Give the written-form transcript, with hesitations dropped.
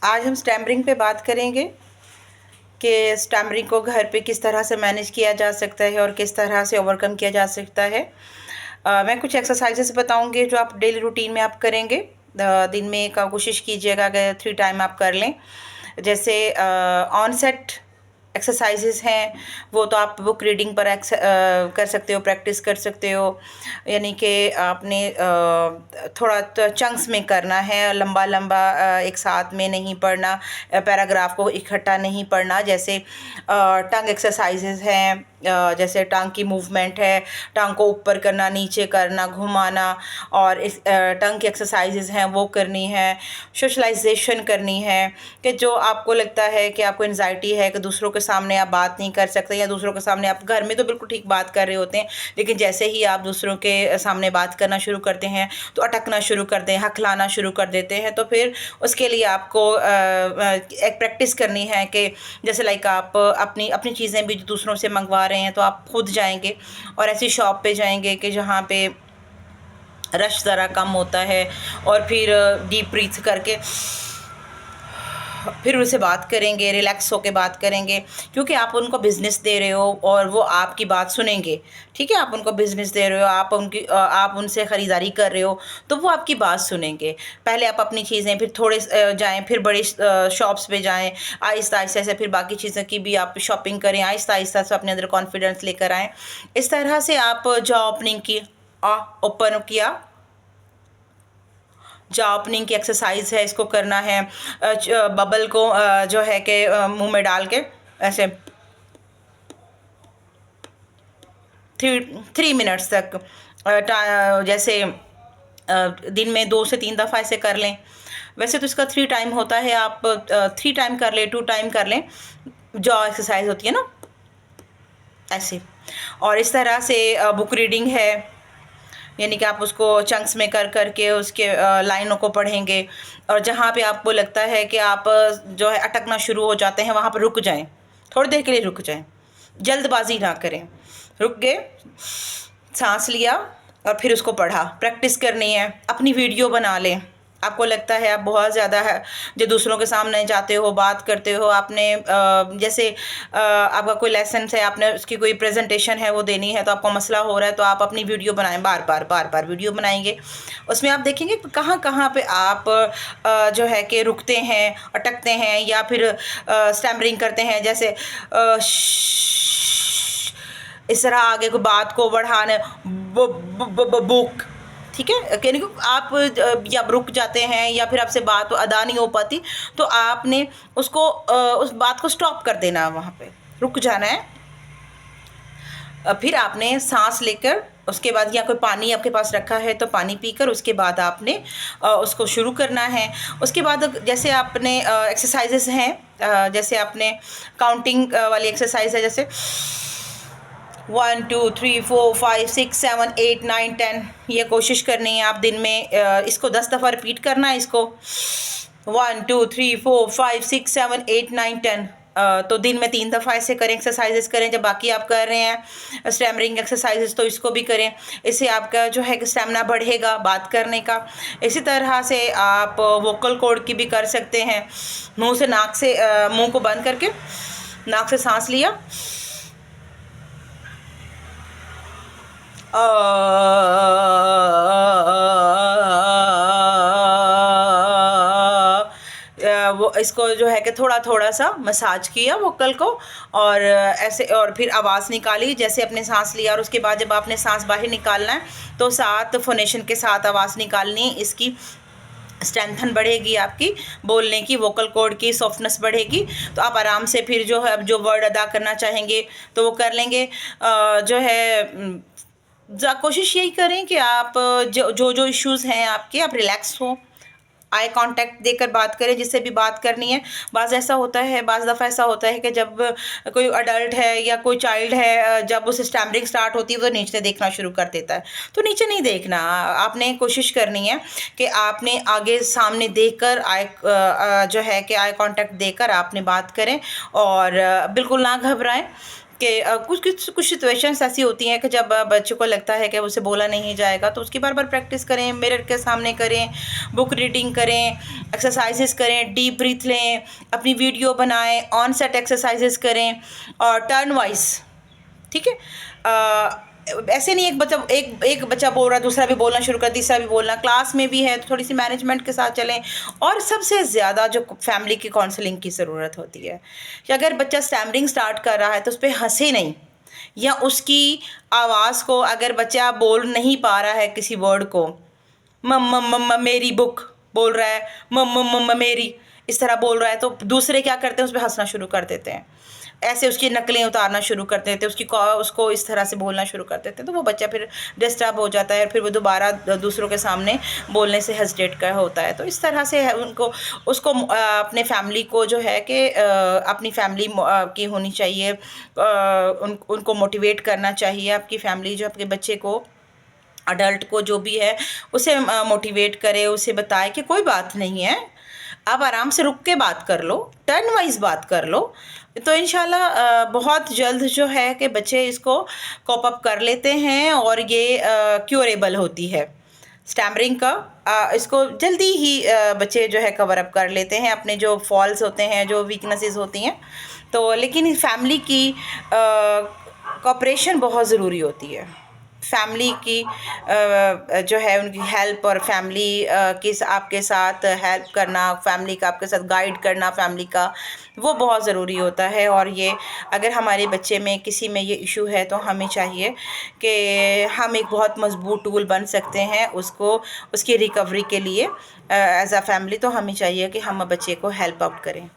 आज हम स्टैमरिंग पे बात करेंगे कि स्टैमरिंग को घर पे किस तरह से मैनेज किया जा सकता है और किस तरह से ओवरकम किया जा सकता है। मैं कुछ एक्सरसाइजेस बताऊंगी जो आप डेली रूटीन में आप करेंगे। दिन में का कोशिश कीजिएगा कि 3 टाइम आप कर लें। जैसे ऑनसेट एक्सरसाइजेस हैं, वो तो आप बुक रीडिंग पर कर सकते हो, प्रैक्टिस कर सकते हो। यानी कि आपने थोड़ा तो चंक्स में करना है, लंबा लंबा एक साथ में नहीं पढ़ना, पैराग्राफ को इकट्ठा नहीं पढ़ना। जैसे टंग एक्सरसाइजेस हैं, जैसे टांग की मूवमेंट है, टांग को ऊपर करना, नीचे करना, घुमाना, और इस टंग की एक्सरसाइजेस हैं वो करनी है। सोशलाइजेशन करनी है कि जो आपको लगता है कि आपको एंजाइटी है कि दूसरों के सामने आप बात नहीं कर सकते, या दूसरों के सामने आप घर में तो बिल्कुल ठीक बात कर रहे होते हैं, लेकिन जैसे ही आप दूसरों के सामने बात करना शुरू करते हैं तो अटकना शुरू करते हैं, हकलाना शुरू कर देते हैं। तो फिर उसके लिए आपको एक प्रैक्टिस करनी है कि जैसे लाइक आप अपनी अपनी चीज़ें भी दूसरों से मंगवा रहे हैं तो आप खुद जाएंगे और ऐसी शॉप पे जाएंगे कि जहाँ पे रश ज़रा कम होता है, और फिर डीप ब्रीथ करके फिर उनसे बात करेंगे, रिलैक्स होके बात करेंगे, क्योंकि आप उनको बिज़नेस दे रहे हो और वो आपकी बात सुनेंगे। ठीक है, आप उनको बिज़नेस दे रहे हो, आप उनसे ख़रीदारी कर रहे हो, तो वो आपकी बात सुनेंगे। पहले आप अपनी चीज़ें, फिर थोड़े जाएँ, फिर बड़ी शॉप्स पे जाएँ, आहिस्ता आहिस्ता से फिर बाकी चीज़ों की भी आप शॉपिंग करें, आहिस्ता आहिस्ता से अपने अंदर कॉन्फिडेंस लेकर आएँ। इस तरह से आप जॉ ओपनिंग की ओपन किया, जॉ ओपनिंग की एक्सरसाइज है, इसको करना है। बबल को जो है कि मुंह में डाल के ऐसे 3 मिनट्स तक, जैसे दिन में 2 से 3 दफ़ा ऐसे कर लें। वैसे तो इसका 3 टाइम होता है, आप 3 टाइम कर लें, 2 टाइम कर लें। जॉ एक्सरसाइज होती है ना, ऐसे। और इस तरह से बुक रीडिंग है, यानी कि आप उसको चंक्स में कर करके उसके लाइनों को पढ़ेंगे, और जहाँ पे आपको लगता है कि आप जो है अटकना शुरू हो जाते हैं, वहाँ पर रुक जाएं, थोड़ी देर के लिए रुक जाएं, जल्दबाजी ना करें। रुक गए, सांस लिया, और फिर उसको पढ़ा। प्रैक्टिस करनी है, अपनी वीडियो बना लें। आपको लगता है आप बहुत ज़्यादा है जो दूसरों के सामने जाते हो, बात करते हो, आपने जैसे आपका कोई लेसन है, आपने उसकी कोई प्रेजेंटेशन है वो देनी है, तो आपको मसला हो रहा है, तो आप अपनी वीडियो बनाएं, बार बार वीडियो बनाएंगे। उसमें आप देखेंगे कहाँ कहाँ पे आप जो है कि रुकते हैं, अटकते हैं, या फिर स्टैमरिंग करते हैं। जैसे इस तरह आगे को बात को बढ़ाने, बुक, ठीक है, यानी कि आप या रुक जाते हैं या फिर आपसे बात अदा नहीं हो पाती, तो आपने उसको उस बात को स्टॉप कर देना, वहाँ पे रुक जाना है। फिर आपने सांस लेकर, उसके बाद या कोई पानी आपके पास रखा है तो पानी पीकर उसके बाद आपने उसको शुरू करना है। उसके बाद जैसे आपने एक्सरसाइजेस हैं, जैसे आपने काउंटिंग वाली एक्सरसाइज है, जैसे 1 2 3 4 5 6 7 8 9 10, ये कोशिश करनी है आप दिन में इसको 10 दफ़ा रिपीट करना है। इसको 1 2 3 4 5 6 7 8 9 10, तो दिन में 3 दफ़ा ऐसे करें, एक्सरसाइजेस करें। जब बाकी आप कर रहे हैं स्टैमरिंग एक्सरसाइजेस, तो इसको भी करें। इससे आपका जो है कि स्टेमिना बढ़ेगा बात करने का। इसी तरह से आप वोकल कॉर्ड की भी कर सकते हैं। मुंह से नाक से मुंह को बंद करके नाक से सांस लिया, वो इसको जो है कि थोड़ा थोड़ा सा मसाज किया वोकल को, और ऐसे, और फिर आवाज़ निकाली। जैसे अपने सांस लिया और उसके बाद जब आपने सांस बाहर निकालना है तो साथ फोनेशन के साथ आवाज़ निकालनी है। इसकी स्ट्रेंथन बढ़ेगी, आपकी बोलने की वोकल कॉर्ड की सॉफ्टनेस बढ़ेगी, तो आप आराम से फिर जो है जो वर्ड अदा करना चाहेंगे तो वो कर लेंगे। जो है कोशिश यही करें कि आप जो इश्यूज़ हैं आपके, आप रिलैक्स हो, आई कांटेक्ट देकर बात करें जिससे भी बात करनी है। बाज़ ऐसा होता है, बाज़ दफ़ा ऐसा होता है कि जब कोई अडल्ट है या कोई चाइल्ड है, जब उसे स्टैमरिंग स्टार्ट होती है तो नीचे देखना शुरू कर देता है। तो नीचे नहीं देखना, आपने कोशिश करनी है कि आपने आगे सामने देखकर जो है कि आई कांटेक्ट देकर आपने बात करें, और बिल्कुल ना घबराएं। कि कुछ सिचुएशंस ऐसी होती हैं कि जब बच्चों को लगता है कि उसे बोला नहीं जाएगा, तो उसकी बार-बार प्रैक्टिस करें, मिरर के सामने करें, बुक रीडिंग करें, एक्सरसाइज़ेस करें, डीप ब्रीथ लें, अपनी वीडियो बनाएँ, ऑन सेट एक्सरसाइज़ेस करें और टर्न वाइज़, ठीक है? ऐसे नहीं एक बच्चा बोल रहा है, दूसरा भी बोलना शुरू कर, तीसरा भी बोलना। क्लास में भी है तो थोड़ी-सी मैनेजमेंट के साथ चलें। और सबसे ज़्यादा जो फैमिली की काउंसलिंग की ज़रूरत होती है कि अगर बच्चा स्टैमरिंग स्टार्ट कर रहा है तो उस पे हँसे नहीं, या उसकी आवाज़ को, अगर बच्चा बोल नहीं पा रहा है किसी वर्ड को, मम्मा मम्मा मेरी बुक बोल रहा है, मम्मा मम्मा मेरी, इस तरह बोल रहा है, तो दूसरे क्या करते हैं, उस पे हँसना शुरू कर देते हैं। ऐसे उसकी नकलें उतारना शुरू कर देते हैं, उसको इस तरह से बोलना शुरू कर देते हैं, तो वो बच्चा फिर डिस्टर्ब हो जाता है और फिर वो दोबारा दूसरों के सामने बोलने से हेजिटेट कर होता है। तो इस तरह से है उसको अपने फैमिली को जो है कि अपनी फैमिली की होनी चाहिए, उनको मोटिवेट करना चाहिए। आपकी फैमिली जो आपके बच्चे को, अडल्ट को, जो भी है, उसे मोटिवेट करे, उसे बताए कि कोई बात नहीं है, आप आराम से रुक के बात कर लो, टर्न वाइज बात कर लो, तो इंशाल्लाह बहुत जल्द जो है कि बच्चे इसको कॉप अप कर लेते हैं और ये क्योरेबल होती है स्टैमरिंग का। इसको जल्दी ही बच्चे जो है कवर अप कर लेते हैं, अपने जो फॉल्स होते हैं, जो वीकनेसेस होती हैं। तो लेकिन फैमिली की कोऑपरेशन बहुत ज़रूरी होती है। फैमिली की जो है उनकी हेल्प, और फैमिली की आपके साथ हेल्प करना, फैमिली का आपके साथ गाइड करना, फैमिली का, वो बहुत ज़रूरी होता है। और ये अगर हमारे बच्चे में किसी में ये इशू है तो हमें चाहिए कि हम एक बहुत मजबूत टूल बन सकते हैं उसको, उसकी रिकवरी के लिए एज अ फैमिली। तो हमें चाहिए कि हम बच्चे को हेल्प आउट करें।